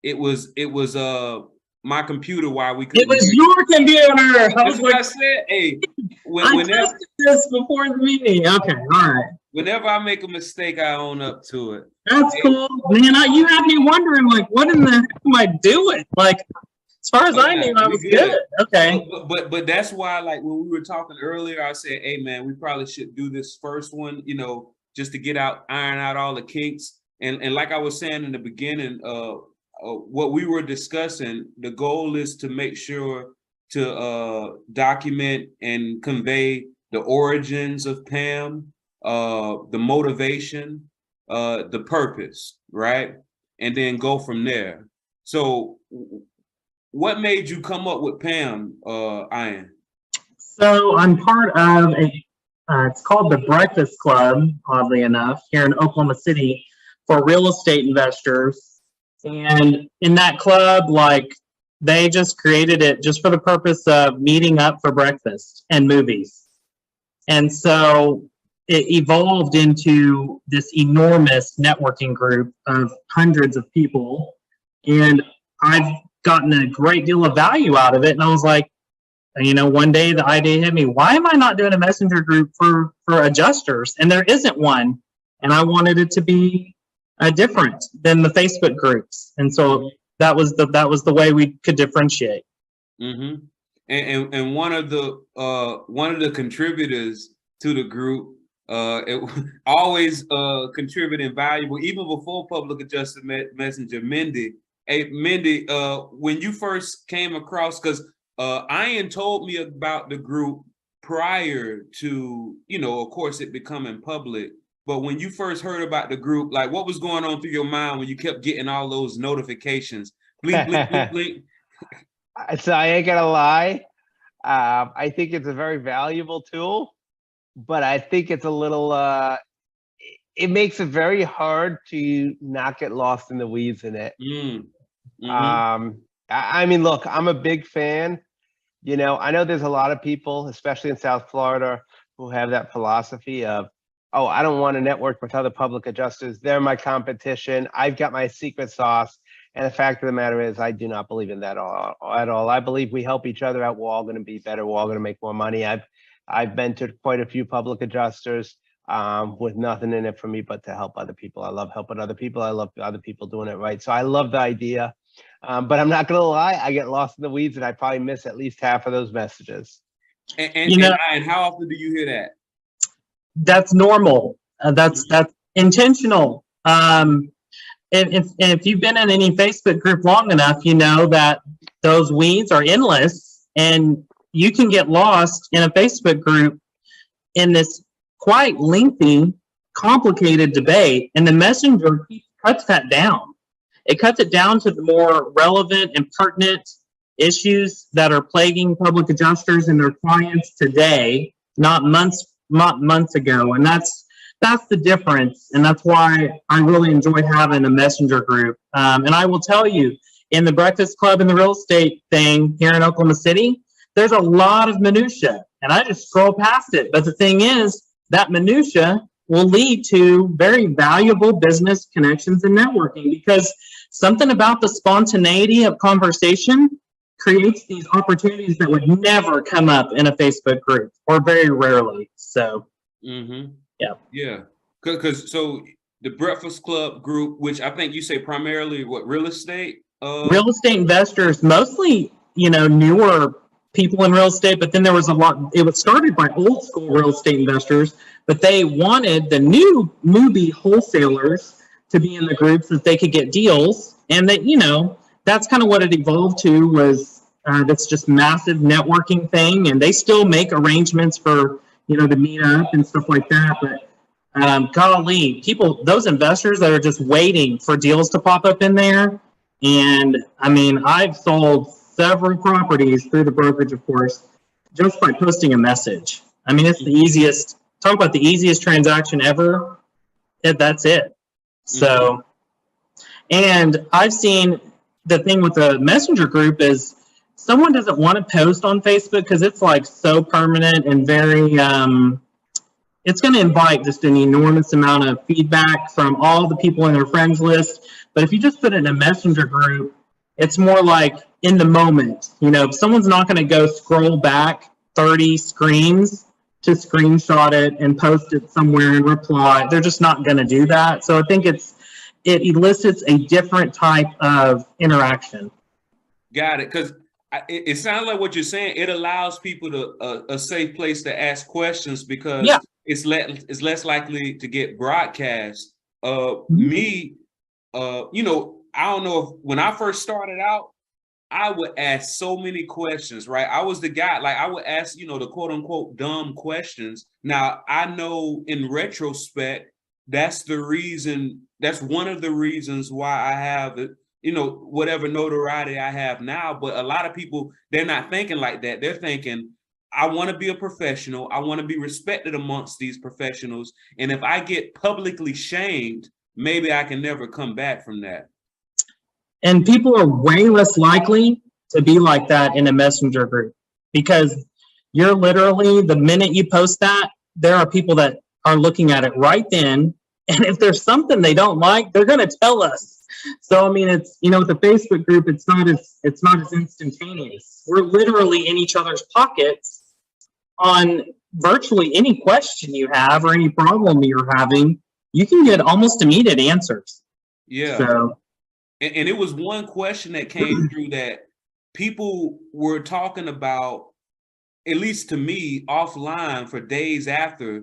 it was my computer while we It couldn't. was your computer. That's what I said. Hey, I tested this before the meeting. Okay, all right. Whenever I make a mistake, I own up to it. That's cool, man. You had me wondering, like, what in the heck am I doing? Like, as far as I knew, I was good. Okay. But that's why, like, when we were talking earlier, I said, hey, man, we probably should do this first one, just to iron out all the kinks. And like I was saying in the beginning, what we were discussing, the goal is to make sure to document and convey the origins of P.A.M, the motivation, the purpose, right? And then go from there. So what made you come up with P.A.M, Ian? So I'm part of it's called the Breakfast Club, oddly enough, here in Oklahoma City for real estate investors. And in that club, like, they just created it just for the purpose of meeting up for breakfast and movies. And so it evolved into this enormous networking group of hundreds of people. And I've gotten a great deal of value out of it. And I was like, one day the idea hit me, why am I not doing a messenger group for adjusters? And there isn't one. And I wanted it to be different than the Facebook groups. And so that was the way we could differentiate. Mm-hmm. And one of the contributors to the group, it always contributing valuable, even before Public Adjuster Messenger, Mendy. Hey, Mendy, when you first came across, because Ian told me about the group prior to, of course, it becoming public. But when you first heard about the group, like, what was going on through your mind when you kept getting all those notifications? Blink, blink, blink, blink. So I ain't gonna lie. I think it's a very valuable tool, but I think it's a little, it makes it very hard to not get lost in the weeds in it. Mm-hmm. I mean, look, I'm a big fan. I know there's a lot of people, especially in South Florida, who have that philosophy of, oh, I don't want to network with other public adjusters. They're my competition. I've got my secret sauce. And the fact of the matter is, I do not believe in that at all. I believe we help each other out. We're all going to be better. We're all going to make more money. I've mentored quite a few public adjusters with nothing in it for me but to help other people. I love helping other people. I love other people doing it right. So I love the idea. But I'm not going to lie. I get lost in the weeds and I probably miss at least half of those messages. And how often do you hear that? That's normal. That's intentional. If you've been in any Facebook group long enough, you know that those weeds are endless, and you can get lost in a Facebook group in this quite lengthy, complicated debate, and the messenger cuts that down. It cuts it down to the more relevant and pertinent issues that are plaguing public adjusters and their clients today, not months ago. And that's the difference. And that's why I really enjoy having a messenger group. And I will tell you, in the Breakfast Club and the real estate thing here in Oklahoma City, there's a lot of minutia, and I just scroll past it. But the thing is, that minutia will lead to very valuable business connections and networking, because something about the spontaneity of conversation creates these opportunities that would never come up in a Facebook group, or very rarely. So, yeah. Because so the Breakfast Club group, which I think you say primarily real estate? Real estate investors, mostly, newer people in real estate, but then there was a lot. It was started by old school real estate investors, but they wanted the newbie wholesalers to be in the groups so that they could get deals. And that, that's kind of what it evolved to, was that's just massive networking thing. And they still make arrangements for, to meet up and stuff like that. But golly, those investors that are just waiting for deals to pop up in there. And I mean, I've sold several properties through the brokerage, of course, just by posting a message. I mean, it's the easiest. Talk about the easiest transaction ever. That's it. So, and I've seen the thing with the messenger group is someone doesn't want to post on Facebook because it's like so permanent and very, it's going to invite just an enormous amount of feedback from all the people in their friends list. But if you just put it in a messenger group, it's more like in the moment. Someone's not going to go scroll back 30 screens to screenshot it and post it somewhere and reply. They're just not going to do that. So I think it elicits a different type of interaction. Got it. Because it sounds like what you're saying, it allows people to a safe place to ask questions because it's less likely to get broadcast. Me, I don't know if when I first started out, I would ask so many questions, right? I was the guy, like I would ask, the quote unquote dumb questions. Now I know in retrospect, that's one of the reasons why I have whatever notoriety I have now. But a lot of people, they're not thinking like that. They're thinking, I want to be a professional. I want to be respected amongst these professionals. And if I get publicly shamed, maybe I can never come back from that. And people are way less likely to be like that in a messenger group because you're literally, the minute you post that, there are people that are looking at it right then. And if there's something they don't like, they're going to tell us. So, I mean, it's, with the Facebook group, it's not as instantaneous. We're literally in each other's pockets on virtually any question you have or any problem you're having. You can get almost immediate answers. Yeah. So. And it was one question that came through that people were talking about, at least to me, offline for days after.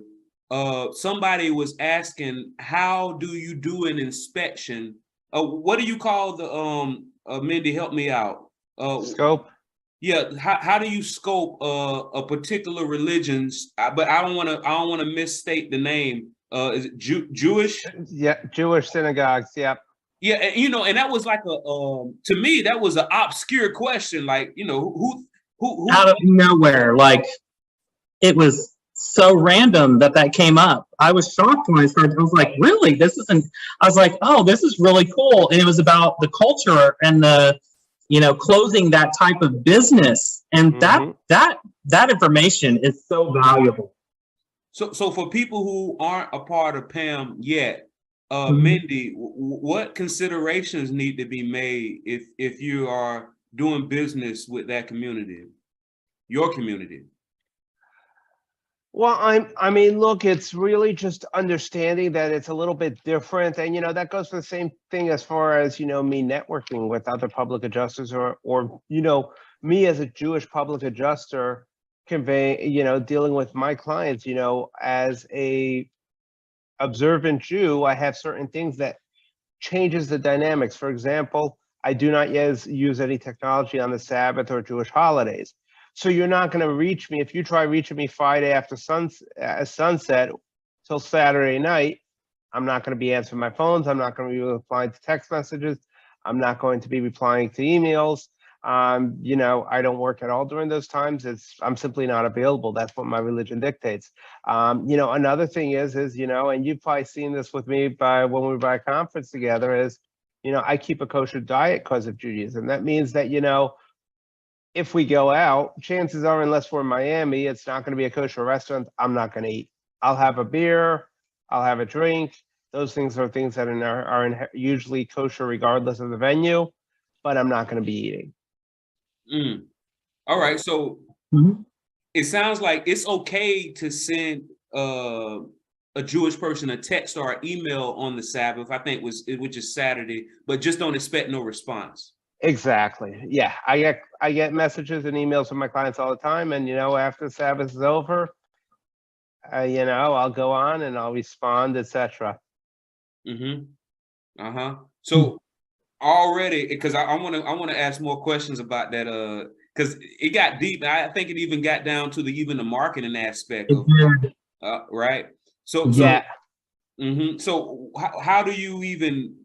Somebody was asking, how do you do an inspection? What do you call the Mendy, help me out. Scope. Yeah, how do you scope a particular religion's? But I don't want to misstate the name. Is it Jewish? Yeah, Jewish synagogues. Yep. Yeah, and that was like to me that was an obscure question. Like, who out of nowhere, like it was so random that came up. I was shocked when I started. I was like, really? This isn't. I was like, oh, this is really cool. And it was about the culture and the, closing that type of business. And that information is so valuable. So for people who aren't a part of P.A.M. yet, Mendy, what considerations need to be made if you are doing business with that community, your community? Well, I mean, look, it's really just understanding that it's a little bit different. And, that goes for the same thing as far as, me networking with other public adjusters or me as a Jewish public adjuster dealing with my clients, as a observant Jew, I have certain things that changes the dynamics. For example, I do not use any technology on the Sabbath or Jewish holidays. So you're not going to reach me. If you try reaching me Friday after sunset till Saturday night, I'm not going to be answering my phones. I'm not going to be replying to text messages. I'm not going to be replying to emails. I don't work at all during those times. I'm simply not available. That's what my religion dictates. Another thing is, and you've probably seen this with me when we were at a conference together is, I keep a kosher diet because of Judaism. That means that, if we go out, chances are, unless we're in Miami, it's not going to be a kosher restaurant. I'm not going to eat. I'll have a beer. I'll have a drink. Those things are things that are usually kosher regardless of the venue, but I'm not going to be eating. All right. So it sounds like it's okay to send a Jewish person a text or an email on the Sabbath, I think which is Saturday, but just don't expect no response. Exactly. Yeah. I get messages and emails from my clients all the time. And, after the Sabbath is over, I'll go on and I'll respond, etc. So already, because I want to ask more questions about that, because it got deep. I think it even got down to the marketing aspect of right. So how do you even,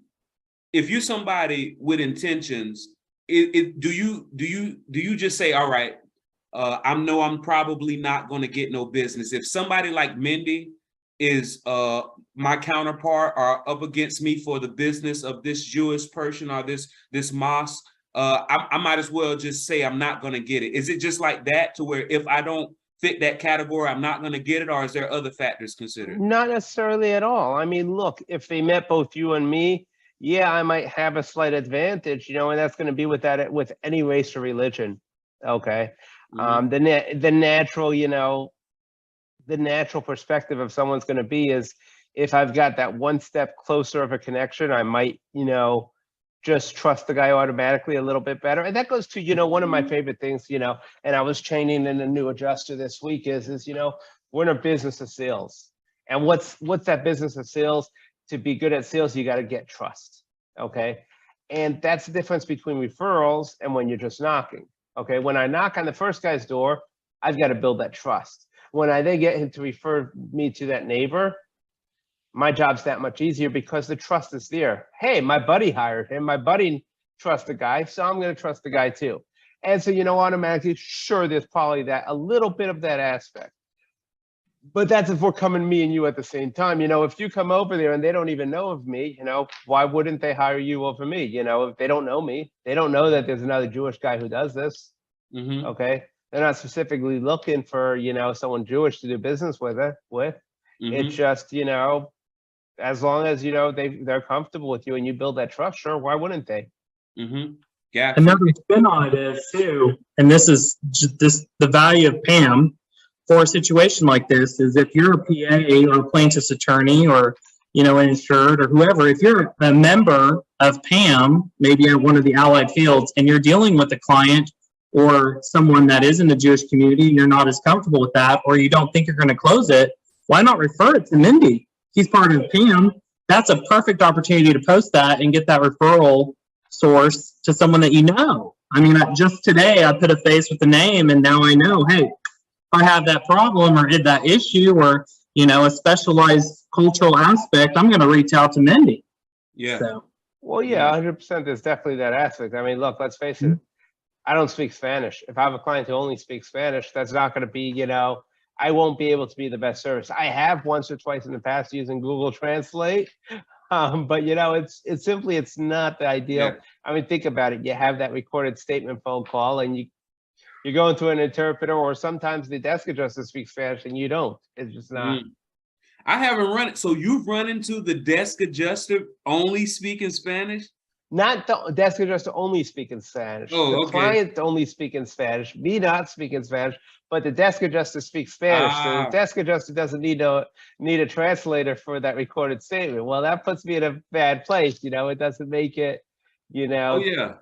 if you're somebody with intentions, do you just say, all right, I'm probably not going to get no business. If somebody like Mendy is my counterpart or up against me for the business of this Jewish person or this mosque, I might as well just say I'm not going to get it. Is it just like that, to where if I don't fit that category, I'm not going to get it, or is there other factors considered? Not necessarily at all. I mean, look, if they met both you and me, yeah, I might have a slight advantage, and that's going to be with any race or religion. Okay. The natural, the natural perspective of someone's going to be is if I've got that one step closer of a connection, I might, just trust the guy automatically a little bit better. And that goes to, one of my favorite things, and I was training in a new adjuster this week is, we're in a business of sales. And what's that business of sales? To be good at sales, you got to get trust. Okay. And that's the difference between referrals and when you're just knocking. Okay. When I knock on the first guy's door, I've got to build that trust. When I then get him to refer me to that neighbor, my job's that much easier because the trust is there. Hey, my buddy hired him. My buddy trusts the guy, so I'm going to trust the guy too. And so, automatically, sure, there's probably a little bit of that aspect. But that's if we're coming me and you at the same time. If you come over there and they don't even know of me, why wouldn't they hire you over me? If they don't know me, they don't know that there's another Jewish guy who does this. Okay. They're not specifically looking for, someone Jewish to do business with. It's just, as long as they're comfortable with you and you build that trust, sure, why wouldn't they? Yeah. Another spin on it is too, and this is just the value of P.A.M. for a situation like this is if you're a PA or a plaintiff's attorney or an insured or whoever, if you're a member of P.A.M., maybe in one of the allied fields, and you're dealing with a client or someone that is in the Jewish community, and you're not as comfortable with that, or you don't think you're going to close it, why not refer it to Mendy? He's part of P.A.M. That's a perfect opportunity to post that and get that referral source to someone that you know. I mean, just today I put a face with the name, and now I know, hey, if I have that problem or that issue or, a specialized cultural aspect, I'm going to reach out to Mendy. Yeah. So. Well, yeah, 100%. There's definitely that aspect. I mean, look, let's face it. I don't speak Spanish. If I have a client who only speaks Spanish, that's not going to be, I won't be able to be the best service. I have once or twice in the past using Google Translate, but it's simply, it's not the ideal. Yeah. I mean, think about it. You have that recorded statement phone call and you're going to an interpreter, or sometimes the desk adjuster speaks Spanish and you don't. It's just not. I haven't run it. So you've run into the desk adjuster only speaking Spanish? Not the desk adjuster only speaking Spanish. The client only speaking Spanish, me not speaking Spanish, but the desk adjuster speaks Spanish. So the desk adjuster doesn't need a translator for that recorded statement. Well, that puts me in a bad place. It doesn't make it, Oh, yeah.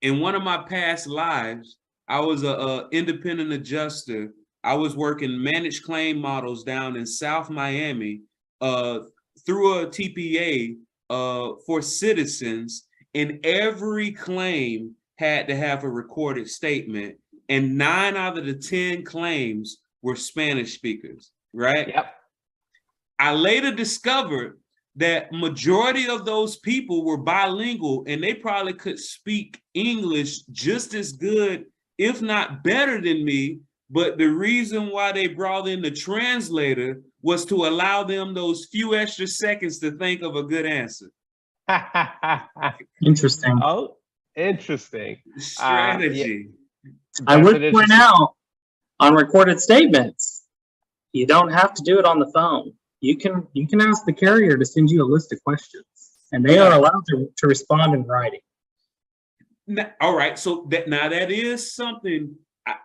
In one of my past lives, I was a independent adjuster. I was working managed claim models down in South Miami through a TPA for citizens, and every claim had to have a recorded statement, and 9 out of the 10 claims were Spanish speakers, right? Yep. I later discovered that majority of those people were bilingual, and they probably could speak English just as good, if not better than me. But the reason why they brought in the translator was to allow them those few extra seconds to think of a good answer. Interesting. Oh, interesting. Strategy. I would point out on recorded statements, you don't have to do it on the phone. You can ask the carrier to send you a list of questions, and they are allowed to respond in writing. Now, all right, so that is something.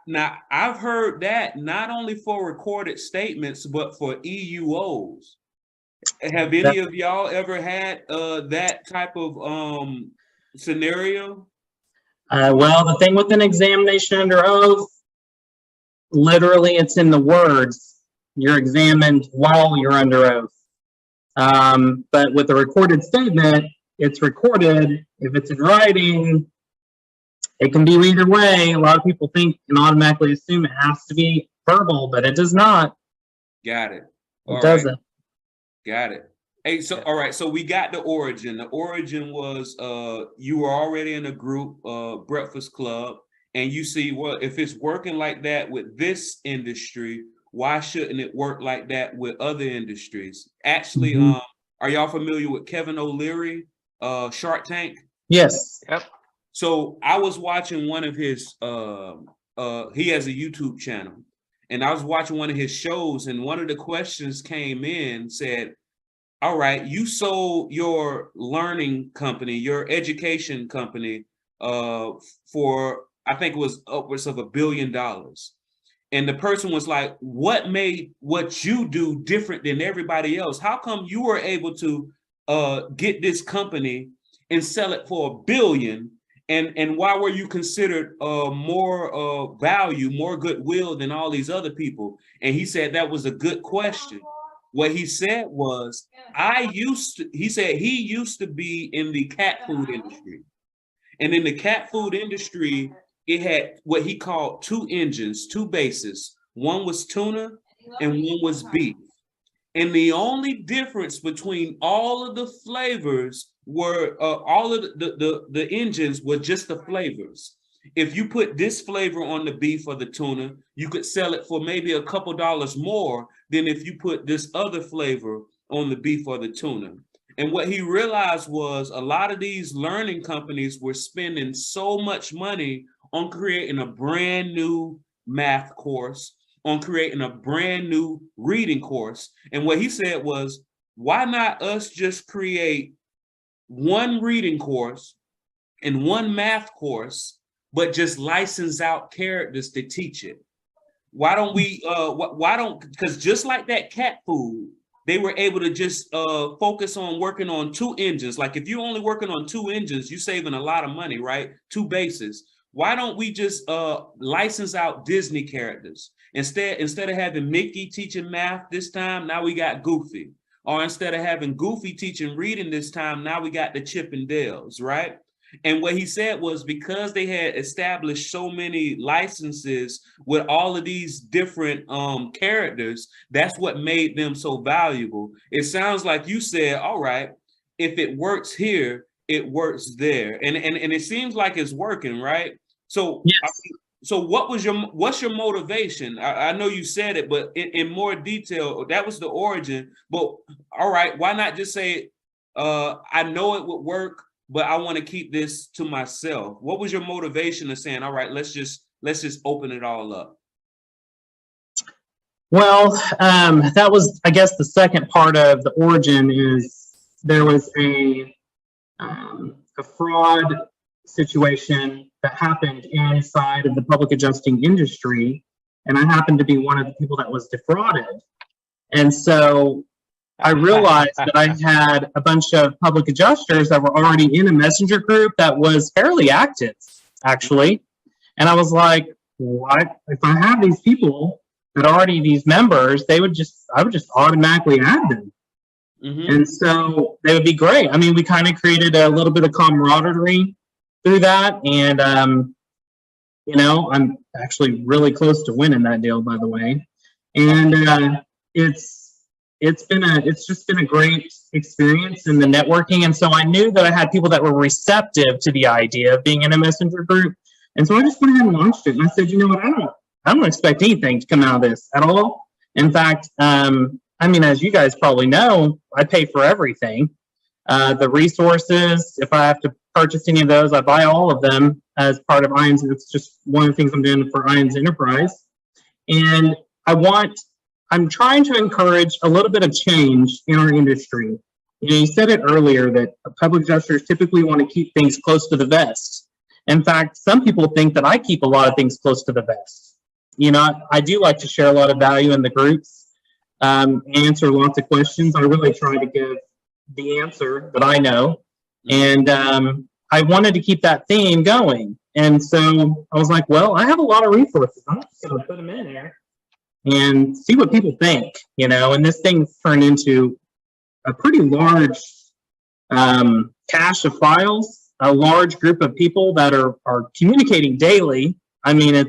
Now, I've heard that not only for recorded statements, but for EUOs. Have any of y'all ever had that type of scenario? Well, the thing with an examination under oath, literally it's in the words. You're examined while you're under oath. But with a recorded statement, it's recorded. If it's in writing, it can be either way. A lot of people think and automatically assume it has to be verbal, but it does not. Got it. It doesn't. Got it. Hey, so all right, so we got the origin. The origin was you were already in a group, Breakfast Club, and you see, well, if it's working like that with this industry, why shouldn't it work like that with other industries? Actually, are y'all familiar with Kevin O'Leary, Shark Tank? Yes. Yep. So I was watching one of his he has a YouTube channel, and I was watching one of his shows, and one of the questions came in, said, all right, you sold your learning company, your education company, for, I think it was upwards of $1 billion. And the person was like, what made what you do different than everybody else? How come you were able to get this company and sell it for $1 billion? And why were you considered more value, more goodwill than all these other people? And he said that was a good question. What he said was, he said he used to be in the cat food industry. And in the cat food industry, it had what he called two engines, two bases. One was tuna and one was beef. And the only difference between all of the flavors were all of the engines were just the flavors. If you put this flavor on the beef or the tuna, you could sell it for maybe a couple dollars more than if you put this other flavor on the beef or the tuna. And what he realized was a lot of these learning companies were spending so much money on creating a brand new math course, on creating a brand new reading course. And what he said was, why not us just create one reading course and one math course, but just license out characters to teach it? Why don't we, because just like that cat food, they were able to just focus on working on two engines. Like if you're only working on two engines, you're saving a lot of money, right? Two bases. Why don't we just license out Disney characters? Instead of having Mickey teaching math this time, now we got Goofy. Or instead of having Goofy teaching reading this time, now we got the Chip and Dales, right? And what he said was, because they had established so many licenses with all of these different characters, that's what made them so valuable. It sounds like you said, all right, if it works here, it works there. And it seems like it's working, right? So, yes. So what's your motivation? I know you said it, but in more detail, that was the origin. But all right, why not just say, I know it would work, but I want to keep this to myself? What was your motivation of saying, all right, let's just open it all up? Well, that was, I guess, the second part of the origin is there was a fraud situation that happened inside of the public adjusting industry, and I happened to be one of the people that was defrauded. And so I realized that I had a bunch of public adjusters that were already in a messenger group that was fairly active, actually. And I was like, what if I have these people that are already these members, I would just automatically add them. Mm-hmm. And so they would be great. I mean, we kind of created a little bit of camaraderie through that. And, I'm actually really close to winning that deal, by the way. And it's just been a great experience in the networking. And so I knew that I had people that were receptive to the idea of being in a messenger group. And so I just went ahead and launched it. And I said, you know what, I don't expect anything to come out of this at all. In fact, as you guys probably know, I pay for everything. The resources, if I have to purchase any of those, I buy all of them as part of IANS. It's just one of the things I'm doing for IANS Enterprise. And I'm trying to encourage a little bit of change in our industry. You said it earlier that public adjusters typically want to keep things close to the vest. In fact, some people think that I keep a lot of things close to the vest. I do like to share a lot of value in the groups, answer lots of questions. I really try to give the answer that I know. And I wanted to keep that theme going. And so I was like, well, I have a lot of resources. I'm just going to put them in there and see what people think, and this thing's turned into a pretty large cache of files, a large group of people that are communicating daily. I mean,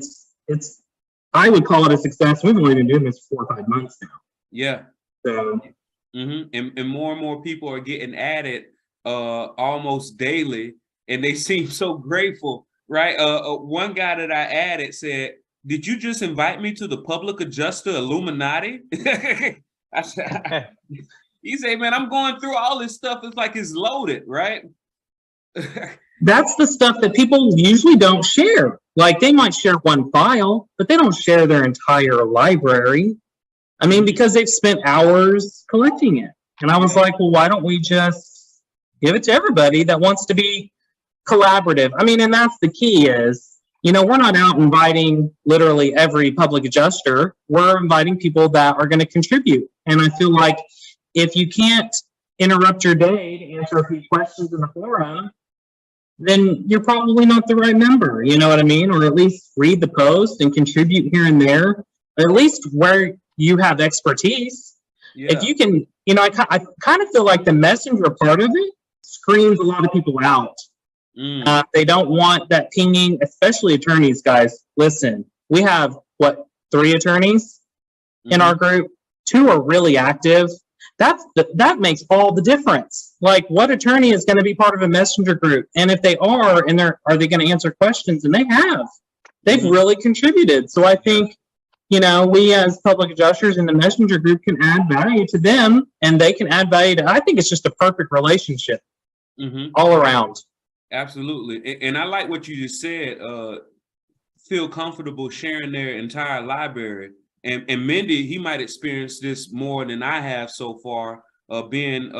I would call it a success. We've only been doing this for 4 or 5 months now. Yeah. So. Mm-hmm. And more and more people are getting added almost daily, and they seem so grateful, right? One guy that I added said, "Did you just invite me to the public adjuster Illuminati?" I said, he said, "Man, I'm going through all this stuff. It's like it's loaded, right?" That's the stuff that people usually don't share. Like they might share one file, but they don't share their entire library. I mean, because they've spent hours collecting it. And I was like, well, why don't we just give it to everybody that wants to be collaborative? I mean, and that's the key is, you know, we're not out inviting literally every public adjuster. We're inviting people that are going to contribute. And I feel like if you can't interrupt your day to answer a few questions in the forum, then you're probably not the right member. You know what I mean? Or at least read the post and contribute here and there, at least where you have expertise. Yeah. If you can, you know, I kind of feel like the messenger part of it screens a lot of people out. They don't want that pinging, especially attorneys, guys. Listen, we have, what, 3 attorneys in our group? 2 are really active. That makes all the difference. Like, what attorney is going to be part of a messenger group? And if they are, and are they going to answer questions? And they have. They've really contributed. So I think, you know, we as public adjusters in the messenger group can add value to them, and they can add value to. I think it's just a perfect relationship all around. Absolutely. And I like what you just said, feel comfortable sharing their entire library. And Mendy, he might experience this more than I have so far, being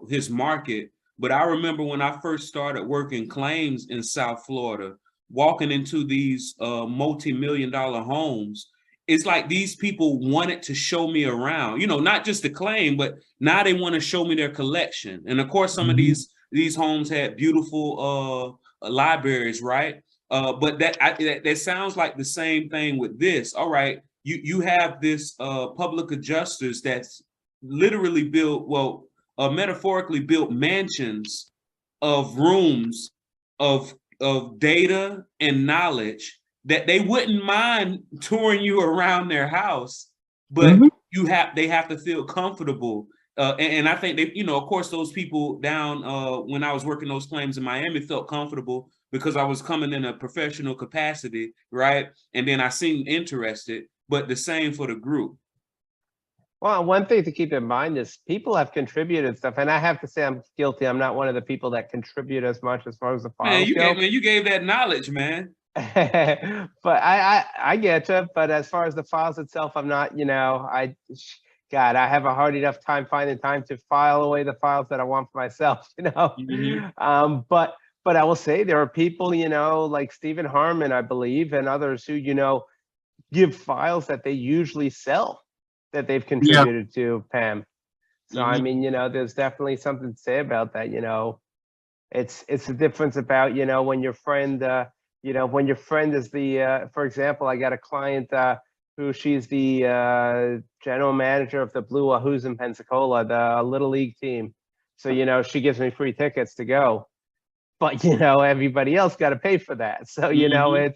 his market. But I remember when I first started working claims in South Florida, walking into these multi-million-dollar homes, it's like these people wanted to show me around, you know, not just the claim, but now they want to show me their collection. And of course, some of these homes had beautiful libraries, right? But that sounds like the same thing with this. All right, you have this public adjusters that's literally built, well, metaphorically built mansions of rooms of data and knowledge that they wouldn't mind touring you around their house, but they have to feel comfortable. And I think they, you know, of course, those people down when I was working those claims in Miami felt comfortable because I was coming in a professional capacity, right? And then I seemed interested, but the same for the group. Well, one thing to keep in mind is people have contributed stuff, and I have to say I'm guilty. I'm not one of the people that contribute as much as far as the files go. You gave that knowledge, man. But I get you. But as far as the files itself, I'm not, you know, God, I have a hard enough time finding time to file away the files that I want for myself, you know. But I will say there are people, you know, like Stephen Harmon, I believe, and others who, you know, give files that they usually sell that they've contributed to P.A.M. So I mean, you know, there's definitely something to say about that. You know, it's the difference about, you know, when your friend, you know, when your friend is the, for example, I got a client who she's the general manager of the Blue Wahoos in Pensacola, the Little League team. So, you know, she gives me free tickets to go, but, you know, everybody else got to pay for that. So, you know,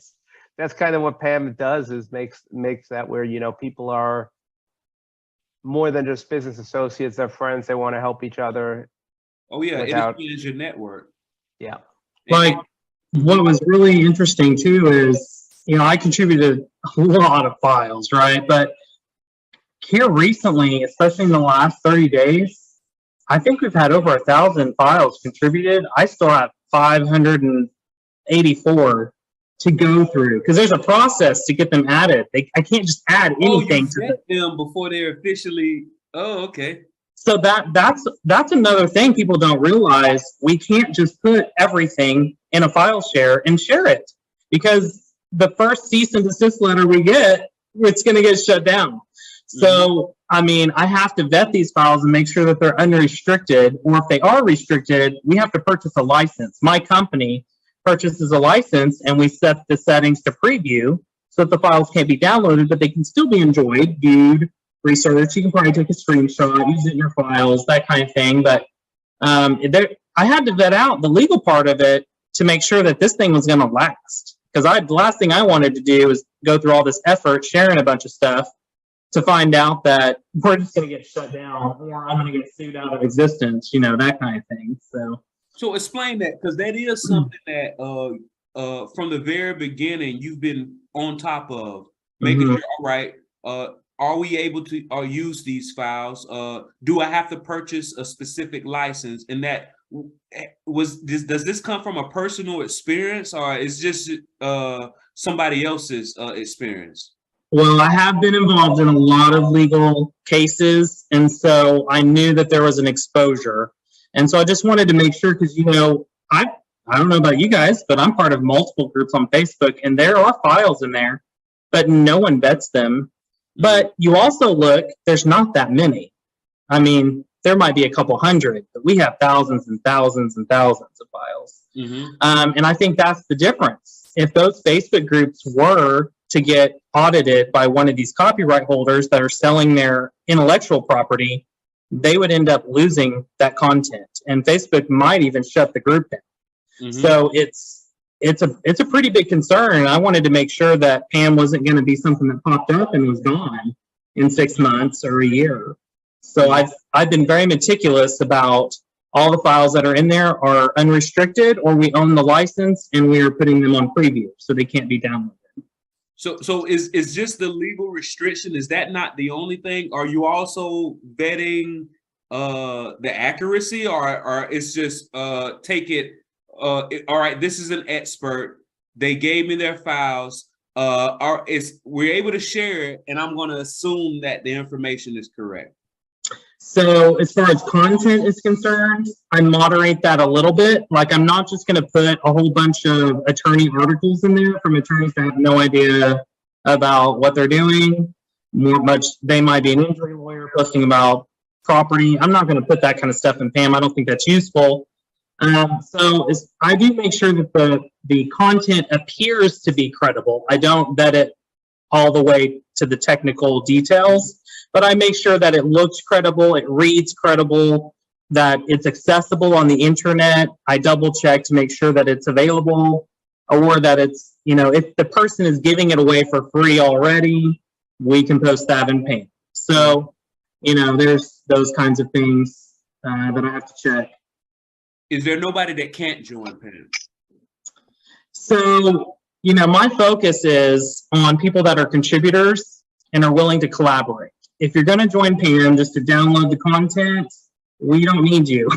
that's kind of what P.A.M. does, is makes that where, you know, people are more than just business associates, they're friends, they want to help each other. Oh yeah, it expands your network. Yeah. Like, what was really interesting too is, you know, I contributed a lot of files, right? But here recently, especially in the last 30 days, I think we've had over 1,000 files contributed. I still have 584 to go through because there's a process to get them added. I can't just add anything to them before they're officially. Oh, okay. So that's another thing people don't realize. We can't just put everything in a file share and share it, because the first cease and desist letter we get, it's going to get shut down. So, I mean, I have to vet these files and make sure that they're unrestricted, or if they are restricted, we have to purchase a license. My company purchases a license, and we set the settings to preview so that the files can't be downloaded, but they can still be enjoyed, viewed, researched. You can probably take a screenshot, use it in your files, that kind of thing. But I had to vet out the legal part of it to make sure that this thing was going to last. Because the last thing I wanted to do was go through all this effort sharing a bunch of stuff to find out that we're just going to get shut down, or I'm going to get sued out of existence, you know, that kind of thing. So explain that, because that is something that from the very beginning you've been on top of, making sure, all right, are we able to use these files? Do I have to purchase a specific license? And that does this come from a personal experience, or is just somebody else's experience? Well, I have been involved in a lot of legal cases, and so I knew that there was an exposure. And so I just wanted to make sure, because, I don't know about you guys, but I'm part of multiple groups on Facebook, and there are files in there, but no one vets them. But you also look, there's not that many. I mean, there might be a couple hundred, but we have thousands and thousands and thousands of files. And I think that's the difference. If those Facebook groups were to get audited by one of these copyright holders that are selling their intellectual property, they would end up losing that content, and Facebook might even shut the group down. So it's a pretty big concern, and I wanted to make sure that P.A.M wasn't going to be something that popped up and was gone in 6 months or a year. So I've been very meticulous about all the files that are in there are unrestricted, or we own the license and we are putting them on preview, so they can't be downloaded. So is just the legal restriction, is that not the only thing? Are you also vetting the accuracy, or it's just take it, all right, this is an expert, they gave me their files, we're able to share it, and I'm going to assume that the information is correct? So as far as content is concerned, I moderate that a little bit. Like, I'm not just going to put a whole bunch of attorney articles in there from attorneys that have no idea about what they're doing. They might be an injury lawyer posting about property. I'm not going to put that kind of stuff in P.A.M. I don't think that's useful. I do make sure that the content appears to be credible. I don't vet it all the way to the technical details, but I make sure that it looks credible, it reads credible, that it's accessible on the internet. I double check to make sure that it's available, or that it's, if the person is giving it away for free already, we can post that in P.A.M. So, there's those kinds of things that I have to check. Is there nobody that can't join P.A.M? So, my focus is on people that are contributors and are willing to collaborate. If you're going to join P.A.M just to download the content, we don't need you.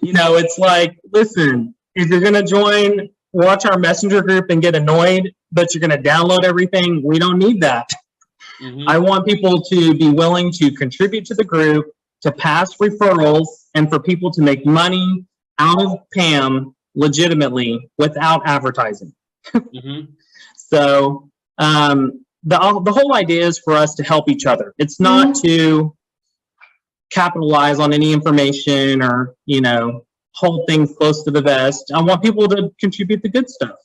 It's like, listen, if you're going to watch our messenger group and get annoyed, but you're going to download everything, we don't need that. I want people to be willing to contribute to the group, to pass referrals, and for people to make money out of P.A.M legitimately without advertising. So the whole idea is for us to help each other. It's not to capitalize on any information or, hold things close to the vest. I want people to contribute the good stuff.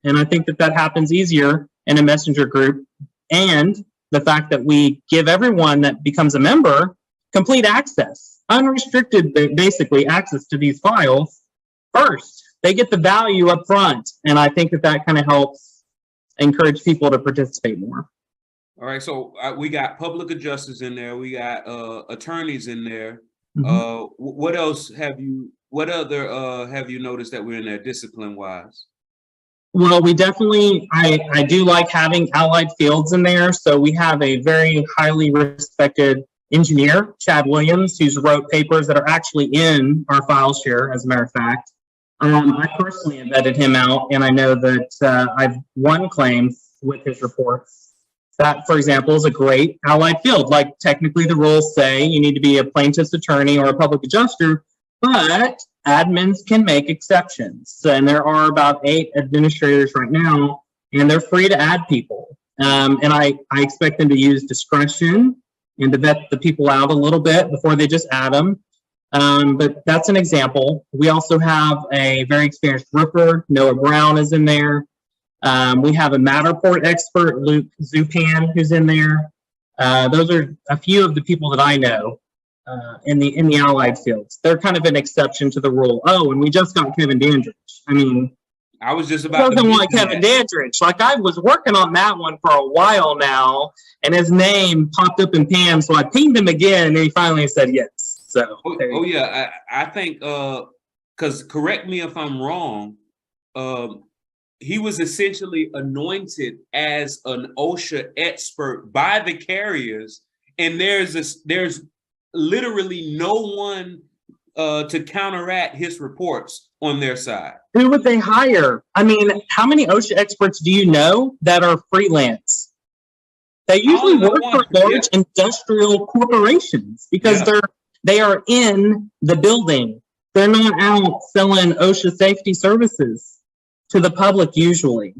And I think that happens easier in a messenger group. And the fact that we give everyone that becomes a member complete access, unrestricted, basically access to these files first. They get the value up front. And I think that kind of helps encourage people to participate more. All right, so we got public adjusters in there. We got attorneys in there. What else have you noticed that we're in there discipline-wise? Well, we definitely, I do like having allied fields in there. So we have a very highly respected engineer, Chad Williams, who's wrote papers that are actually in our file share, as a matter of fact. I personally have vetted him out, and I know that I've won claims with his reports. That, for example, is a great allied field. Like, technically the rules say you need to be a plaintiff's attorney or a public adjuster, but admins can make exceptions. And there are about 8 administrators right now, and they're free to add people. And I expect them to use discretion and to vet the people out a little bit before they just add them. But that's an example. We also have a very experienced Rupert. Noah Brown is in there. We have a Matterport expert, Luke Zupan, who's in there. Those are a few of the people that I know in the allied fields. They're kind of an exception to the rule. Oh, and we just got Kevin Dandridge. I mean, I was just about to want Kevin Dandridge. Like, I was working on that one for a while now, and his name popped up in P.A.M, so I pinged him again, and he finally said yes. So, yeah, I think, because correct me if I'm wrong, he was essentially anointed as an OSHA expert by the carriers, and there's literally no one to counteract his reports on their side? Who would they hire? I mean, how many OSHA experts do you know that are freelance? They usually work for large industrial corporations because they are in the building. They're not out selling OSHA safety services to the public usually.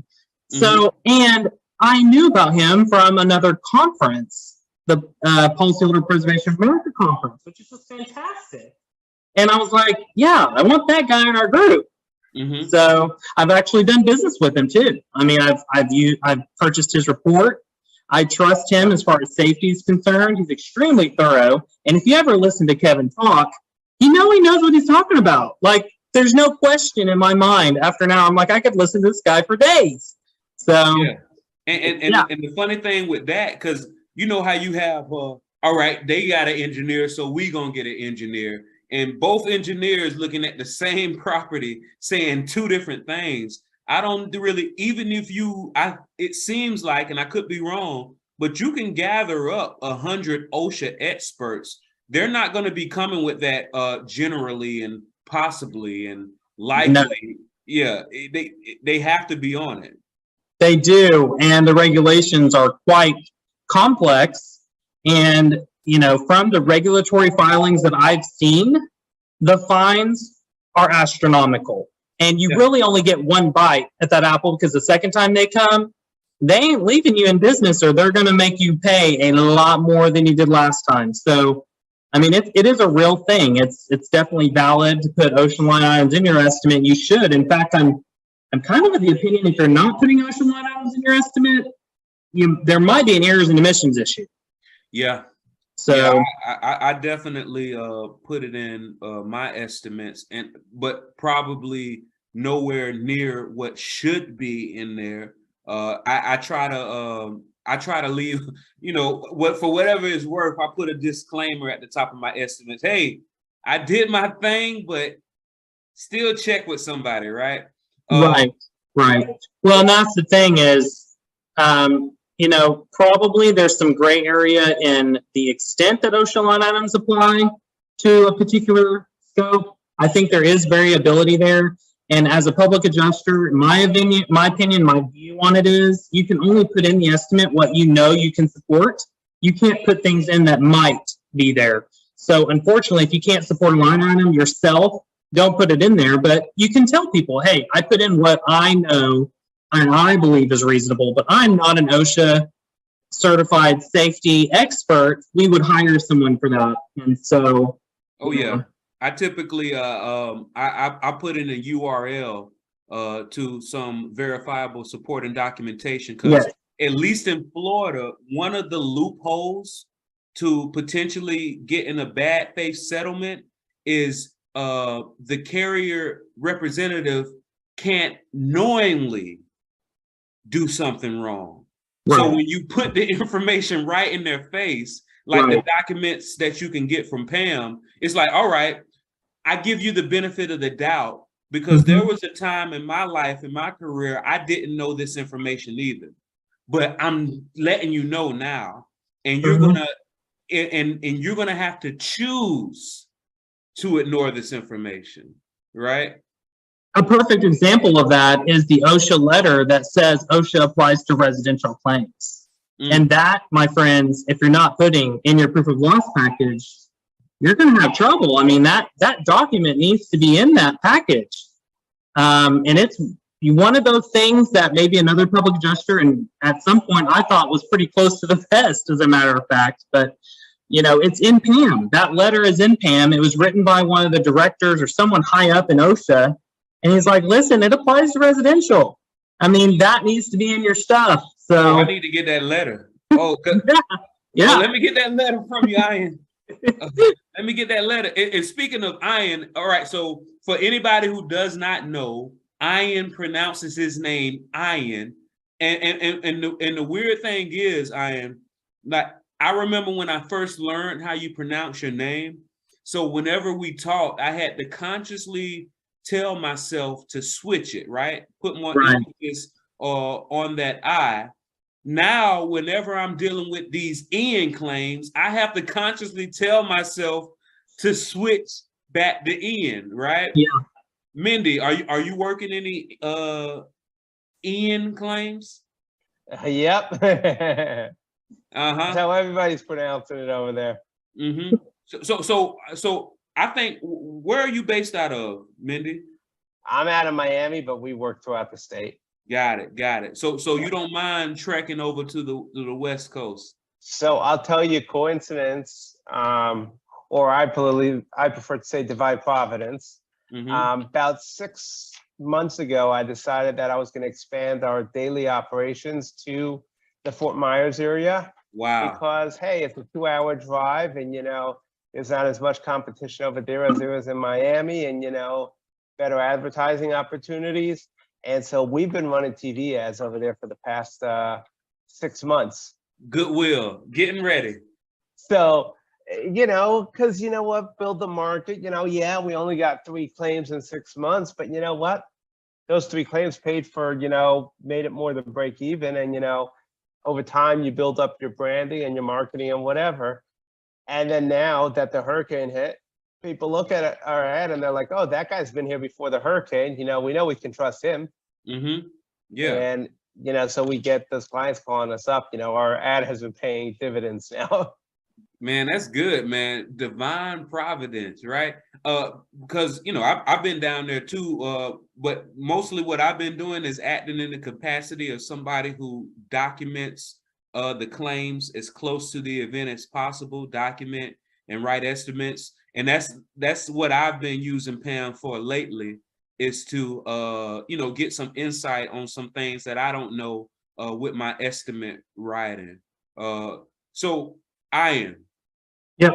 So, and I knew about him from another conference, the Policyholder Preservation of America conference, which is just fantastic. And I was like, yeah, I want that guy in our group. So I've actually done business with him too. I mean, I've purchased his report. I trust him as far as safety is concerned. He's extremely thorough. And if you ever listen to Kevin talk, he knows what he's talking about. Like, there's no question in my mind after now. I'm like, I could listen to this guy for days. So, and the funny thing with that, because you know how you have, all right, they got an engineer, so we gonna get an engineer. And both engineers looking at the same property saying two different things. I don't really, even if it seems like, and I could be wrong, but you can gather up 100 OSHA experts. They're not going to be coming with that generally and possibly and likely. No. Yeah, they have to be on it. They do, and the regulations are quite complex. And you know, from the regulatory filings that I've seen, the fines are astronomical. And you really only get one bite at that apple, because the second time they come, they ain't leaving you in business, or they're going to make you pay a lot more than you did last time. So, I mean, it is a real thing. It's definitely valid to put ocean line items in your estimate. You should. In fact, I'm kind of of the opinion if you're not putting ocean line items in your estimate, there might be an errors and emissions issue. Yeah. So I definitely put it in my estimates, but probably nowhere near what should be in there. I try to leave, you know, for whatever it's worth. I put a disclaimer at the top of my estimates. Hey, I did my thing, but still check with somebody, right? Right. Well, and that's the thing is, you know, probably there's some gray area in the extent that OSHA line items apply to a particular scope. I think there is variability there. And as a public adjuster, in my opinion, my view on it is you can only put in the estimate what you know you can support. You can't put things in that might be there. So unfortunately, if you can't support a line item yourself, don't put it in there. But you can tell people, hey, I put in what I know and I believe is reasonable, but I'm not an OSHA certified safety expert. We would hire someone for that. And so, I typically I put in a URL to some verifiable support and documentation, because at least in Florida, one of the loopholes to potentially getting a bad faith settlement is the carrier representative can't knowingly do something wrong. So when you put the information right in their face, like the documents that you can get from P.A.M, it's like, all right, I give you the benefit of the doubt, because there was a time in my life, in my career, I didn't know this information either, but I'm letting you know now, and you're gonna and you're gonna have to choose to ignore this information, right? A perfect example of that is the OSHA letter that says OSHA applies to residential claims. And that, my friends, if you're not putting in your proof of loss package, you're going to have trouble. I mean, that document needs to be in that package. And it's one of those things that maybe another public adjuster, and at some point I thought was pretty close to the best, as a matter of fact, but you know, it's in P.A.M. That letter is in P.A.M. It was written by one of the directors or someone high up in OSHA. And he's like, listen, it applies to residential. I mean, that needs to be in your stuff. So I need to get that letter. Oh, yeah. Let me get that letter from you, Ian. Let me get that letter. And speaking of Ian, all right, so for anybody who does not know, Ian pronounces his name Ian. And the weird thing is, Ian, like, I remember when I first learned how you pronounce your name. So whenever we talked, I had to consciously tell myself to switch it, right? Put more emphasis on that I. Now, whenever I'm dealing with these Ian claims, I have to consciously tell myself to switch back to Ian, right? Yeah. Mendy, are you working any Ian claims? Yep. That's Uh-huh. how everybody's pronouncing it over there. Mm-hmm. So I think, where are you based out of, Mendy? I'm out of Miami, but we work throughout the state. Got it. So you don't mind trekking over to the West Coast? So I'll tell you coincidence, or I prefer to say divine providence. Mm-hmm. About 6 months ago, I decided that I was going to expand our daily operations to the Fort Myers area. Wow. Because, hey, it's a 2-hour drive and, there's not as much competition over there as there is in Miami and, better advertising opportunities. And so we've been running TV ads over there for the past 6 months. Goodwill, getting ready. So, because you know what, build the market, yeah, we only got 3 claims in 6 months, but you know what? Those 3 claims paid for, made it more than break even. And, over time, you build up your branding and your marketing and whatever. And then now that the hurricane hit, people look at our ad and they're like, oh, that guy's been here before the hurricane. We know we can trust him. Mm-hmm. Yeah. And, so we get those clients calling us up. Our ad has been paying dividends now. Man, that's good, man. Divine providence, right? Because I've been down there too. But mostly what I've been doing is acting in the capacity of somebody who documents the claims as close to the event as possible, document and write estimates. And that's what I've been using P.A.M for lately, is to get some insight on some things that I don't know with my estimate writing. So Ian. Yep.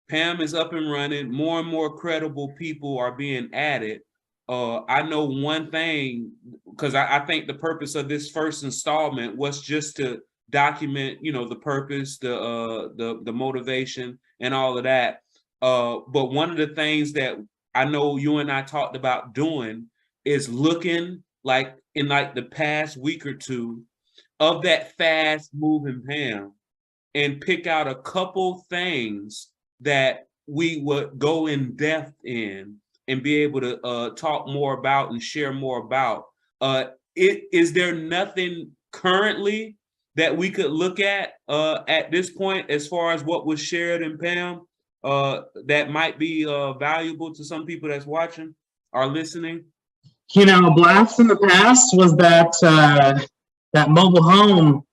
P.A.M is up and running. More and more credible people are being added. I know one thing, because I think the purpose of this first installment was just to document, the purpose, the motivation, and all of that. But one of the things that I know you and I talked about doing is looking like in like the past week or two of that fast moving P.A.M and pick out a couple things that we would go in depth in and be able to talk more about and share more about. Is there nothing currently that we could look at this point as far as what was shared in P.A.M that might be valuable to some people that's watching or listening? A blast in the past was that mobile home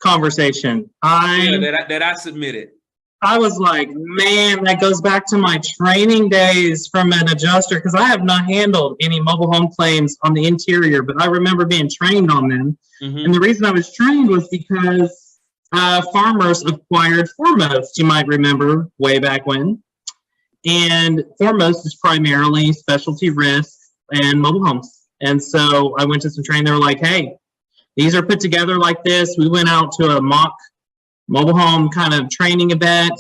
conversation. That I submitted. I was like, man, that goes back to my training days from an adjuster, because I have not handled any mobile home claims on the interior, but I remember being trained on them. Mm-hmm. And the reason I was trained was because Farmers acquired Foremost, you might remember, way back when. And Foremost is primarily specialty risk and mobile homes. And so I went to some training. They were like, hey, these are put together like this. We went out to a mock mobile home kind of training event,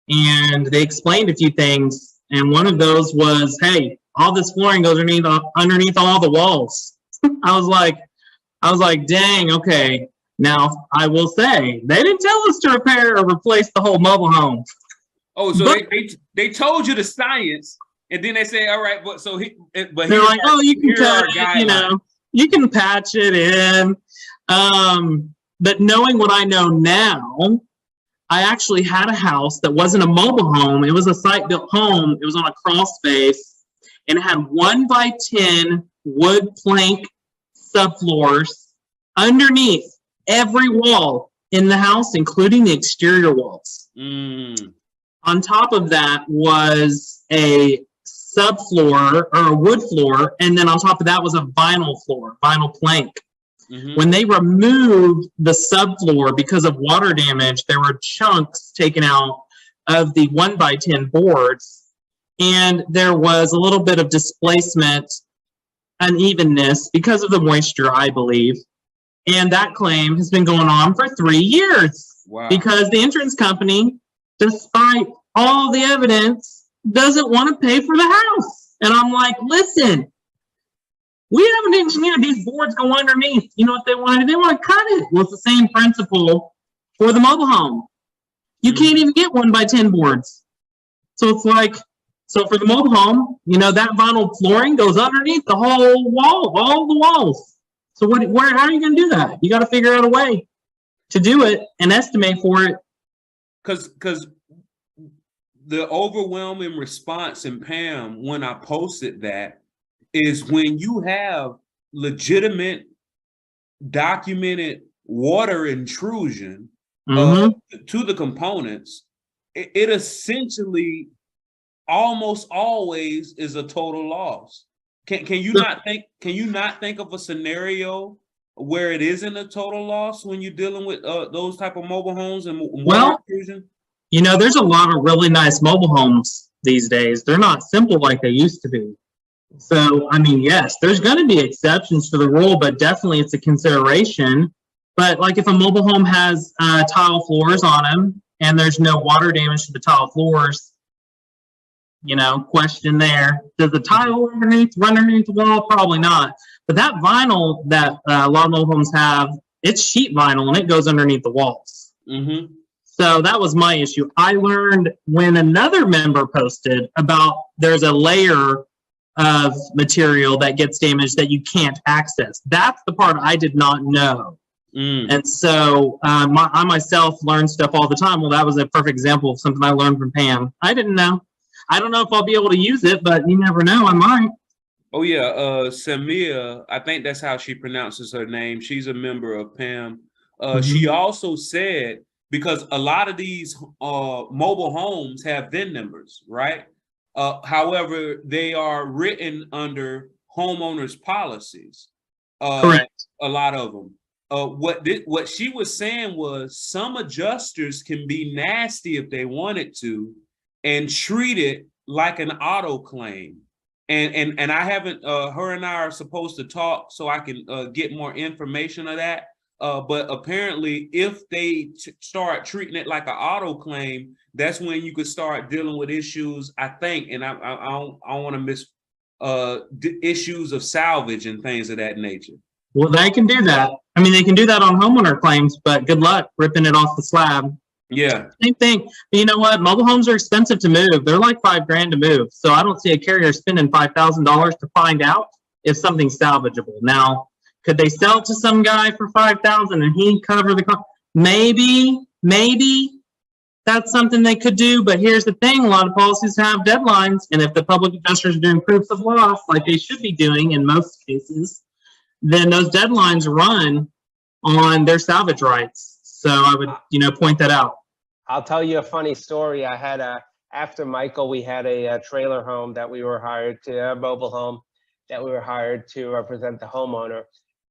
and they explained a few things. And one of those was, hey, all this flooring goes underneath all the walls. I was like, dang, okay. Now, I will say, they didn't tell us to repair or replace the whole mobile home. Oh, so they told you the science, and then they say, all right, but they're like, oh, you can cut it, you can patch it in. But knowing what I know now, I actually had a house that wasn't a mobile home. It was a site-built home. It was on a crawl space, and it had 1x10 wood plank subfloors underneath every wall in the house, including the exterior walls. Mm. On top of that was a subfloor or a wood floor, and then on top of that was a vinyl floor, vinyl plank. Mm-hmm. When they removed the subfloor because of water damage, there were chunks taken out of the 1x10 boards, and there was a little bit of displacement, unevenness because of the moisture, I believe. And that claim has been going on for 3 years. Wow. Because the insurance company, despite all the evidence, doesn't want to pay for the house. And I'm like, listen, we haven't engineered these boards go underneath. You know what they want to do? They want to cut it. Well, it's the same principle for the mobile home. You can't even get 1x10 boards. So it's like, so for the mobile home, you know, that vinyl flooring goes underneath the whole wall, all the walls. So how are you going to do that? You got to figure out a way to do it and estimate for it. Because the overwhelming response in P.A.M. when I posted that is when you have legitimate documented water intrusion to the components, it essentially almost always is a total loss. Can you not think of a scenario where it isn't a total loss when you're dealing with those type of mobile homes and water intrusion? You know, there's a lot of really nice mobile homes these days. They're not simple like they used to be. So, I mean, yes, there's going to be exceptions to the rule, but definitely it's a consideration. But like if a mobile home has tile floors on them and there's no water damage to the tile floors, you know, question there. Does the tile run underneath the wall? Probably not. But that vinyl that a lot of mobile homes have, it's sheet vinyl and it goes underneath the walls. So that was my issue. I learned when another member posted about there's a layer of material that gets damaged that you can't access. That's the part I did not know. And so I myself learn stuff all the time. Well, that was a perfect example of something I learned from P.A.M. I didn't know. I don't know if I'll be able to use it, but you never know. I might. Oh yeah, Samia, I think that's how she pronounces her name. She's a member of P.A.M. She also said, because a lot of these mobile homes have VIN numbers, right? However, they are written under homeowners policies. Correct. A lot of them. What she was saying was some adjusters can be nasty if they wanted to and treat it like an auto claim. And I haven't, her and I are supposed to talk so I can get more information of that. But apparently, if they start treating it like an auto claim, that's when you could start dealing with issues, I think, and I don't want to miss issues of salvage and things of that nature. Well, they can do that. I mean, they can do that on homeowner claims, but good luck ripping it off the slab. Yeah. Same thing. But you know what? Mobile homes are expensive to move. They're like $5,000 to move. So I don't see a carrier spending $5,000 to find out if something's salvageable. Now, could they sell it to some guy for $5,000 and he cover the cost? Maybe that's something they could do. But here's the thing: a lot of policies have deadlines, and if the public adjusters are doing proofs of loss, like they should be doing in most cases, then those deadlines run on their salvage rights. So I would, point that out. I'll tell you a funny story. I had after Michael, we had a trailer home that we were hired to, a mobile home that we were hired to represent the homeowner.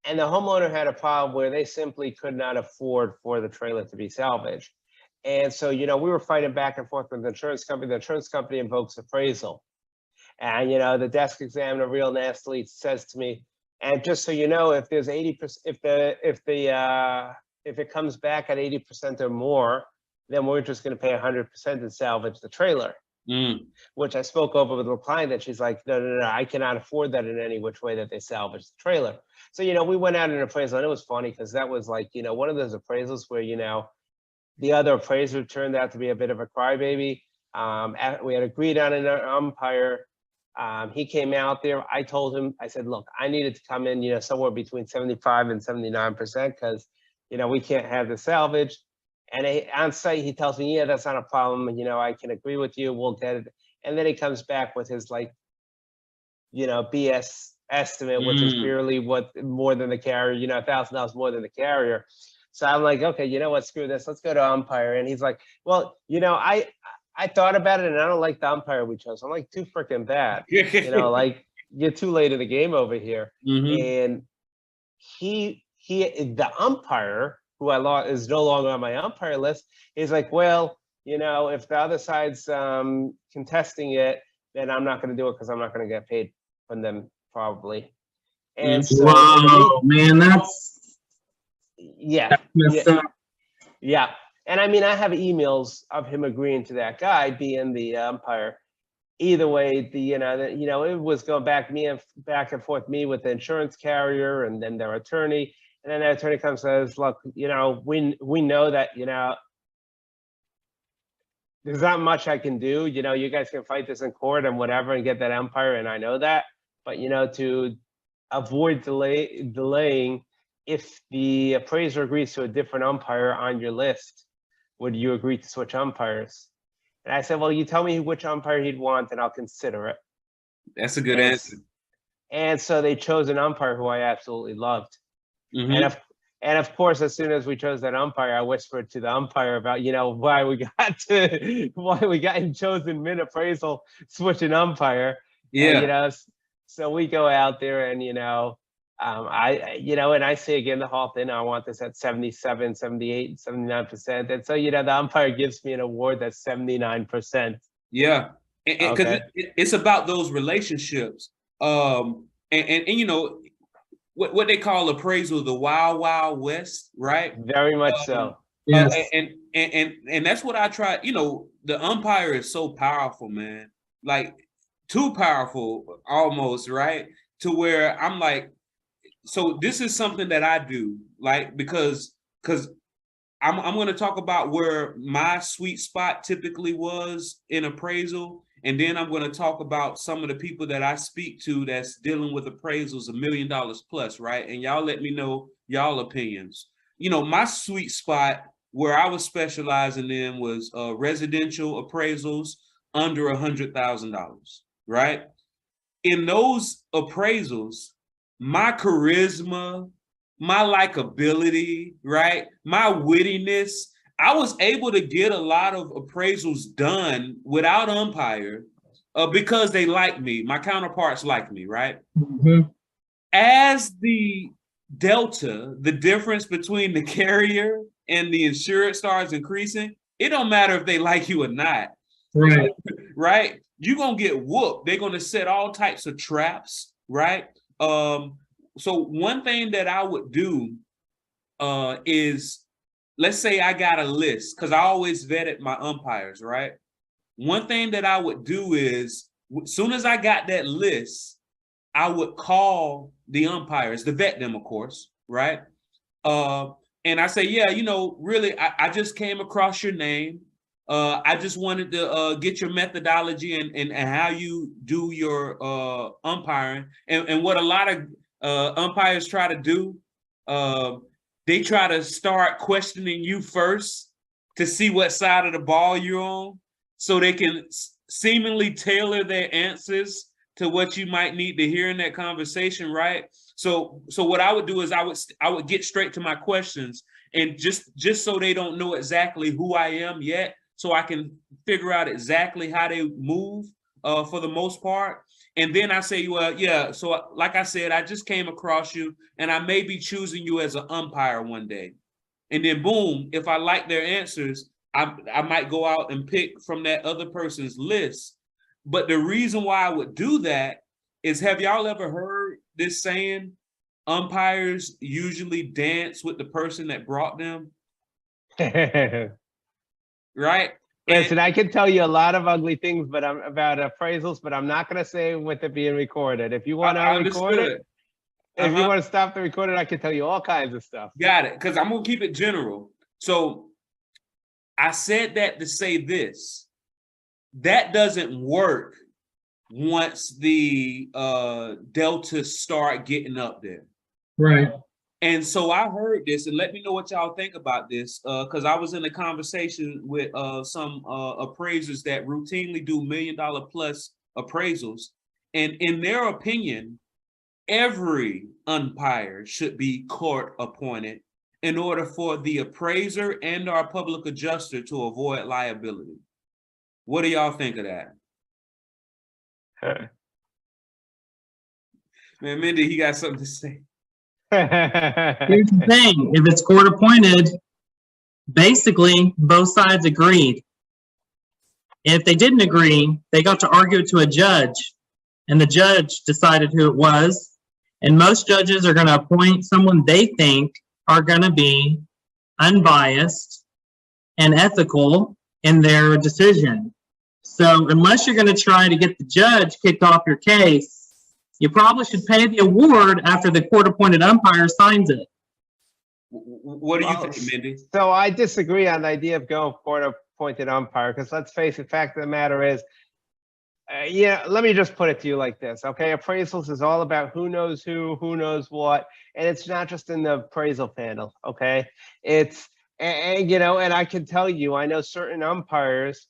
And the homeowner had a problem where they simply could not afford for the trailer to be salvaged. And so, we were fighting back and forth with the insurance company. The insurance company invokes appraisal. And, the desk examiner real nastily says to me, and just so you know, if there's 80%, if it comes back at 80% or more, then we're just going to pay 100% to salvage the trailer. Which I spoke over with the client, that she's like, no, I cannot afford that in any which way that they salvage the trailer. So, we went out an appraisal, and it was funny because that was like, one of those appraisals where, the other appraiser turned out to be a bit of a crybaby. We had agreed on an umpire. He came out there. I told him, I said, look, I needed to come in, somewhere between 75 and 79% because, we can't have the salvage. And on site, he tells me, yeah, that's not a problem. I can agree with you. We'll get it. And then he comes back with his BS estimate, which is barely more than the carrier, $1,000 more than the carrier. So I'm like, okay, you know what? Screw this. Let's go to umpire. And he's like, well, I thought about it, and I don't like the umpire we chose. I'm like, too freaking bad. Like, you're too late in the game over here. And the umpire, who I lost, is no longer on my umpire list. He's like, well, if the other side's contesting it, then I'm not going to do it because I'm not going to get paid from them probably. And so, wow, man, that's yeah. And I mean, I have emails of him agreeing to that guy being the umpire. Either way, it was going back and forth, me with the insurance carrier and then their attorney. And then the attorney comes and says, look, we know that, there's not much I can do. You know, you guys can fight this in court and whatever and get that umpire, and I know that. But, you know, to avoid delaying, if the appraiser agrees to a different umpire on your list, would you agree to switch umpires? And I said, well, you tell me which umpire he'd want and I'll consider it. That's a good answer. And so they chose an umpire who I absolutely loved. Mhm. And of course, as soon as we chose that umpire, I whispered to the umpire about, you know, why we got in chosen mid appraisal, switch an umpire. Yeah. And, you know, so we go out there and, you know, and I say again, the whole thing, I want this at 77, 78, 79%. And so, you know, the umpire gives me an award that's 79%. Yeah. Because Okay. it's about those relationships. And you know, what they call appraisal, the wild, wild west, right? Very much so. Yes. And that's what I try. You know, the umpire is so powerful, man. Like too powerful almost, right? To where I'm like, so this is something that I do, like, because I'm going to talk about where my sweet spot typically was in appraisal. And then I'm going to talk about some of the people that I speak to that's dealing with appraisals $1 million plus, right? And y'all let me know y'all opinions. You know, my sweet spot where I was specializing in was residential appraisals under $100,000, right? In those appraisals, my charisma, my likability, right? My wittiness, I was able to get a lot of appraisals done without umpire because they like me. My counterparts like me, right? Mhm. As the delta, the difference between the carrier and the insured starts increasing, it don't matter if they like you or not, Right. right? You're going to get whooped. They're going to set all types of traps, right? So one thing that I would do is, let's say I got a list, because I always vetted my umpires, right? One thing that I would do is, as soon as I got that list, I would call the umpires, to vet them, of course, right? And I say, yeah, you know, really, I just came across your name. I just wanted to get your methodology and how you do your umpiring. And what a lot of umpires try to do, they try to start questioning you first to see what side of the ball you're on, so they can seemingly tailor their answers to what you might need to hear in that conversation, right? So what I would do is I would get straight to my questions, and just so they don't know exactly who I am yet, so I can figure out exactly how they move for the most part. And then I say, well, yeah, so like I said, I just came across you and I may be choosing you as an umpire one day. And then boom, if I like their answers, I might go out and pick from that other person's list. But the reason why I would do that is, have y'all ever heard this saying, umpires usually dance with the person that brought them, right? Listen, I can tell you a lot of ugly things, but I'm about appraisals, but I'm not going to say with it being recorded. If you want to record it, if you want to stop the recording, I can tell you all kinds of stuff. Got it, because I'm going to keep it general. So I said that to say this. That doesn't work once the deltas start getting up there. Right. And so I heard this, and let me know what y'all think about this, because I was in a conversation with some appraisers that routinely do $1 million plus appraisals. And in their opinion, every umpire should be court appointed in order for the appraiser and our public adjuster to avoid liability. What do y'all think of that? Man, Mendy, he got something to say. Here's the thing, if it's court appointed, basically both sides agreed. If they didn't agree, they got to argue it to a judge, and the judge decided who it was. And most judges are going to appoint someone they think are going to be unbiased and ethical in their decision. So unless you're going to try to get the judge kicked off your case, you probably should pay the award after the court-appointed umpire signs it. What do you think, Mendy? So I disagree on the idea of going court appointed umpire, because let's face it, fact of the matter is, yeah, let me just put it to you like this, okay? Appraisals is all about who knows who knows what, and it's not just in the appraisal panel, okay? It's, and you know, and I can tell you, I know certain umpires,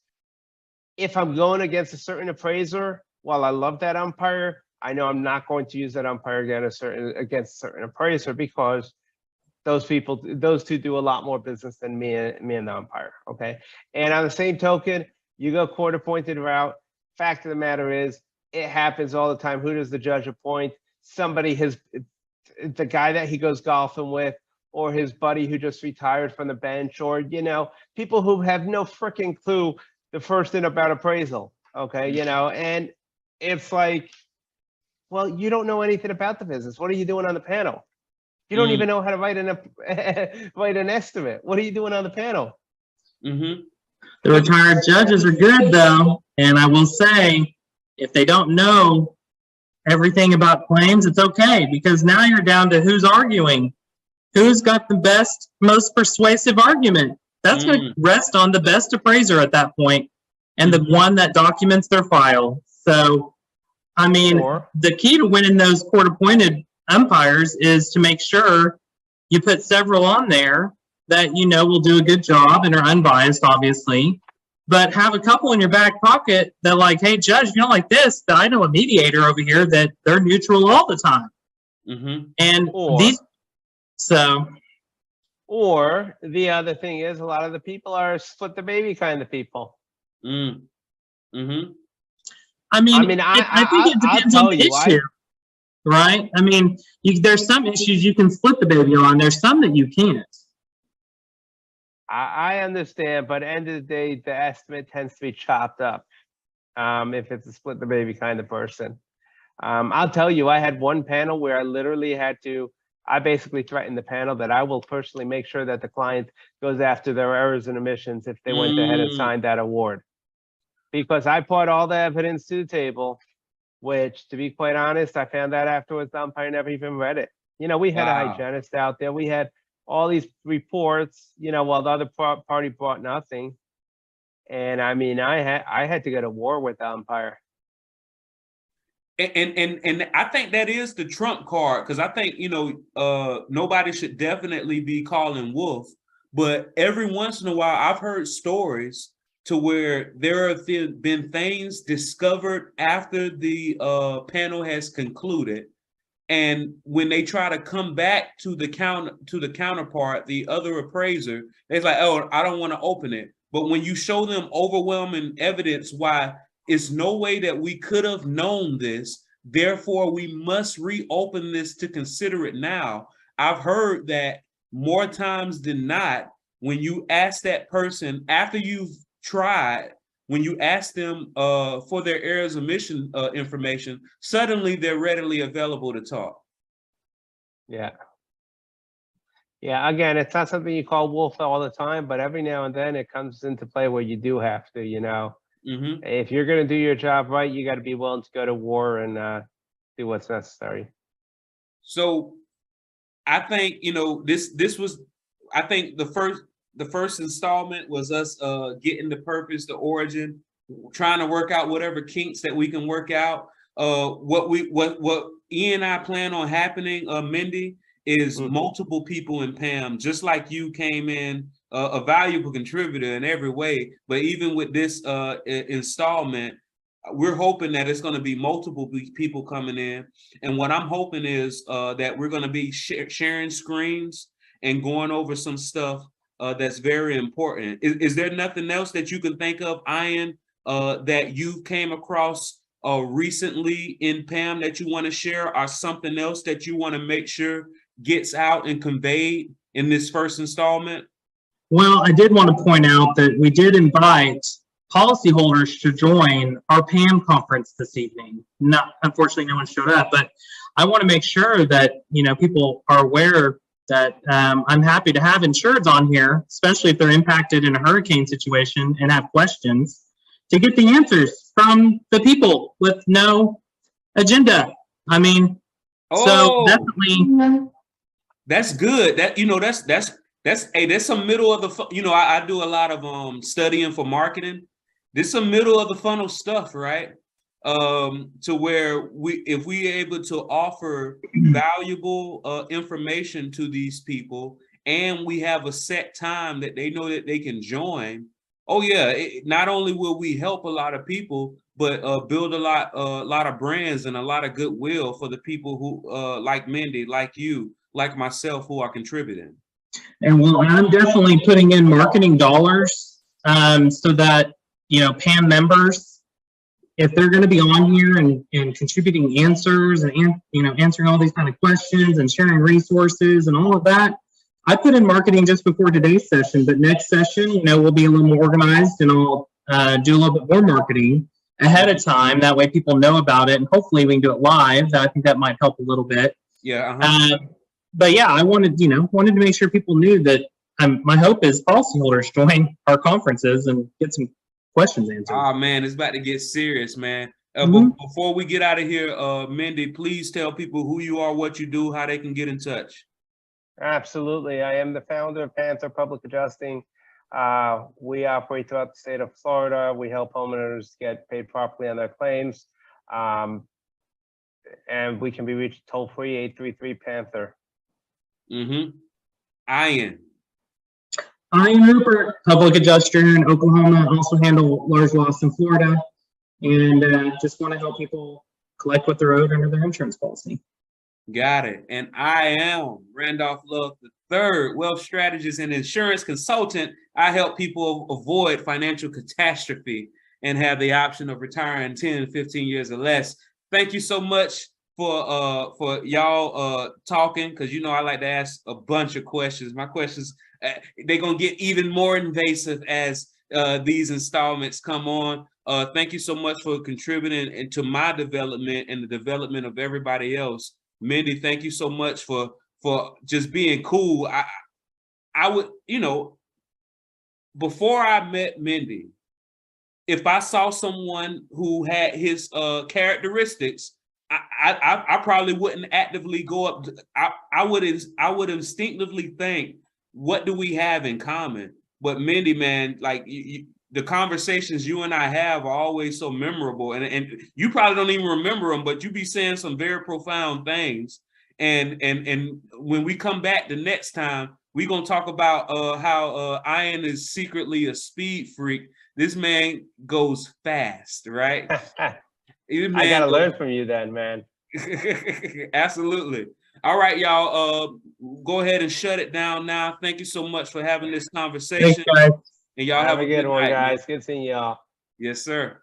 if I'm going against a certain appraiser, while I love that umpire, I know I'm not going to use that umpire against a certain appraiser, because those two do a lot more business than me and the umpire, okay? And on the same token, you go court appointed route. Fact of the matter is, it happens all the time. Who does the judge appoint? Somebody, the guy that he goes golfing with, or his buddy who just retired from the bench, or, you know, people who have no freaking clue the first thing about appraisal, okay? You know, and it's like, well, you don't know anything about the business. What are you doing on the panel? You don't even know how to write an estimate. What are you doing on the panel? Mm-hmm. The retired judges are good, though. And I will say, if they don't know everything about claims, it's okay, because now you're down to who's arguing. Who's got the best, most persuasive argument? That's going to rest on the best appraiser at that point, and the one that documents their file. So, I mean, the key to winning those court-appointed umpires is to make sure you put several on there that you know will do a good job and are unbiased, obviously, but have a couple in your back pocket that, like, hey, judge, if you don't like this, I know a mediator over here that they're neutral all the time. And or the other thing is, a lot of the people are split the baby kind of people. I mean, I think it depends on the issue. Right? I mean, there's some issues you can split the baby on. There's some that you can't. I understand, but at the end of the day, the estimate tends to be chopped up if it's a split the baby kind of person. I'll tell you, I had one panel where I literally I basically threatened the panel that I will personally make sure that the client goes after their errors and omissions if they went ahead and signed that award. Because I brought all the evidence to the table, which, to be quite honest, I found out afterwards the umpire never even read it. You know, we had a hygienist out there. We had all these reports, you know, while the other party brought nothing. And I mean, I had to go to war with the umpire. And I think that is the trump card, because I think, you know, nobody should definitely be calling wolf, but every once in a while I've heard stories to where there have been things discovered after the panel has concluded, and when they try to come back to the counterpart, the other appraiser, they're like, "Oh, I don't want to open it." But when you show them overwhelming evidence why it's no way that we could have known this, therefore we must reopen this to consider it now. I've heard that more times than not, when you ask that person after you've tried, when you ask them for their errors omission information, suddenly they're readily available to talk. Yeah. Again, it's not something you call wolf all the time, but every now and then it comes into play where you do have to, you know. If you're going to do your job right, you got to be willing to go to war and do what's necessary. So I think, you know, this was, I think the first installment was us getting the purpose, the origin, trying to work out whatever kinks that we can work out. What Ian and I plan on happening, Mendy, is multiple people in P.A.M, just like you came in a valuable contributor in every way. But even with this installment, we're hoping that it's going to be multiple people coming in. And what I'm hoping is that we're going to be sharing screens and going over some stuff that's very important. Is there nothing else that you can think of, Ian, that you came across recently in P.A.M that you want to share, or something else that you want to make sure gets out and conveyed in this first installment? Well, I did want to point out that we did invite policyholders to join our P.A.M conference this evening. Unfortunately, no one showed up, but I want to make sure that, you know, people are aware that I'm happy to have insureds on here, especially if they're impacted in a hurricane situation and have questions, to get the answers from the people with no agenda. I mean, so definitely. That's good. That, you know, that's That's some middle of the, you know, I do a lot of studying for marketing. This is some middle of the funnel stuff, right? To where if we able to offer valuable information to these people, and we have a set time that they know that they can join. Oh yeah, not only will we help a lot of people, but build a lot of brands and a lot of goodwill for the people who like Mendy, like you, like myself, who are contributing. And well, I'm definitely putting in marketing dollars so that, you know, PAM members, if they're going to be on here and contributing answers and, you know, answering all these kind of questions and sharing resources and all of that, I put in marketing just before today's session, but next session, you know, we'll be a little more organized and I'll do a little bit more marketing ahead of time. That way people know about it, and hopefully we can do it live. I think that might help a little bit. Yeah. But yeah, I wanted to make sure people knew that my hope is policyholders join our conferences and get some questions answered. Oh man, it's about to get serious, man. Before we get out of here, Mendy, please tell people who you are, what you do, how they can get in touch. Absolutely. I am the founder of Panther Public Adjusting. We operate throughout the state of Florida. We help homeowners get paid properly on their claims. And we can be reached toll-free 833-PANTHER. Ian. I'm Rupert, public adjuster in Oklahoma. I also handle large loss in Florida, and just want to help people collect what they're owed under their insurance policy. Got it. And I am Randolph Love III, wealth strategist and insurance consultant. I help people avoid financial catastrophe and have the option of retiring 10, 15 years or less. Thank you so much for y'all talking, because you know I like to ask a bunch of questions. My questions, they're gonna get even more invasive as these installments come on. Thank you so much for contributing into my development and the development of everybody else. Mendy, thank you so much for just being cool. I would, you know, before I met Mendy, if I saw someone who had his characteristics, I probably wouldn't actively go up. I would instinctively think, what do we have in common? But Mendy, man, like the conversations you and I have are always so memorable, and you probably don't even remember them, but you be saying some very profound things. And when we come back the next time, we're gonna talk about how Ian is secretly a speed freak. This man goes fast, right? I gotta learn from you then, man. Absolutely. All right, y'all. Go ahead and shut it down now. Thank you so much for having this conversation. Thanks, guys. And y'all have a good one, night, guys. Man. Good seeing y'all. Yes, sir.